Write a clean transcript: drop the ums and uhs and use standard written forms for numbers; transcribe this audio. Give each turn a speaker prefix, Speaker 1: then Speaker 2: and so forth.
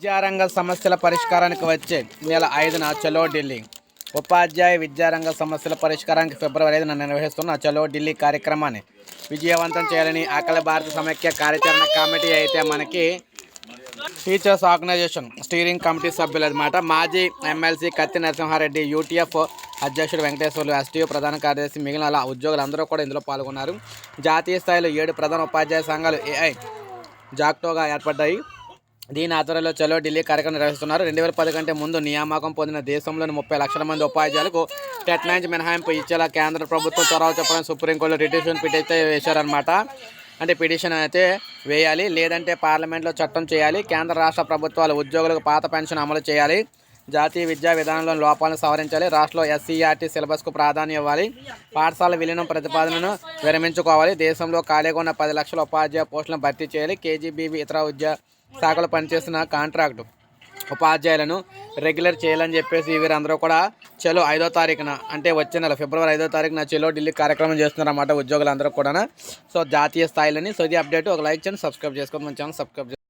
Speaker 1: విద్యారంగ సమస్యల పరిష్కారానికి వచ్చే నెల 5న చలో ఢిల్లీ. ఉపాధ్యాయ విద్యారంగ సమస్యల పరిష్కారానికి ఫిబ్రవరి 5న నిర్వహిస్తున్న చలో ఢిల్లీ కార్యక్రమాన్ని విజయవంతం చేయాలని అఖిల భారత సమైక్య కార్యాచరణ కమిటీ అయితే మనకి టీచర్స్ ఆర్గనైజేషన్ స్టీరింగ్ కమిటీ సభ్యులు అనమాట. మాజీ ఎమ్మెల్సీ కత్తి నరసింహారెడ్డి, యూటీఎఫ్ అధ్యక్షుడు వెంకటేశ్వర్లు, ఎస్టీయూ ప్రధాన కార్యదర్శి, మిగిలిన ఉద్యోగులందరూ కూడా ఇందులో పాల్గొన్నారు. జాతీయ స్థాయిలో 7 ప్రధాన ఉపాధ్యాయ సంఘాలు ఏఐ జాక్టోగా ఏర్పడ్డాయి. దీని ఆధ్వర్యంలో చలో ఢిల్లీ కార్యక్రమం నిర్వహిస్తున్నారు. 2010 కంటే ముందు నియామకం పొందిన దేశంలోని 30 లక్షల మంది ఉపాధ్యాయులకు టెట్ నుంచి మినహాయింపు ఇచ్చేలా కేంద్ర ప్రభుత్వం చొరవ చెప్పడం సుప్రీంకోర్టులో పిటిషన్ వేశారనమాట. అంటే పిటిషన్ అయితే వేయాలి, లేదంటే పార్లమెంట్లో చట్టం చేయాలి. కేంద్ర రాష్ట్ర ప్రభుత్వాలు ఉద్యోగులకు పాత పెన్షన్ అమలు చేయాలి. జాతీయ విద్యా విధానంలోని లోపాలను సవరించాలి. రాష్ట్రంలో ఎస్సీఆర్టీ సిలబస్కు ప్రాధాన్యం ఇవ్వాలి. పాఠశాల విలీనం ప్రతిపాదనను విరమించుకోవాలి. దేశంలో ఖాళీగా ఉన్న 10 లక్షల ఉపాధ్యాయ పోస్టులను భర్తీ చేయాలి. కేజీబీవీ ఇతర ఉద్యోగ శాఖలు పనిచేస్తున్న కాంట్రాక్టు ఉపాధ్యాయులను రెగ్యులర్ చేయాలని చెప్పేసి వీరందరూ కూడా చలో 5వ తారీఖున, అంటే వచ్చే నెల ఫిబ్రవరి 5వ తారీఖున చలో ఢిల్లీ కార్యక్రమం చేస్తున్నారన్నమాట ఉద్యోగులందరూ కూడా. సో జాతీయ స్థాయిలోని. సో ఇది అప్డేట్. ఒక లైక్ చేయండి, సబ్స్క్రైబ్ చేసుకోండి, మన ఛానల్ సబ్స్క్రైబ్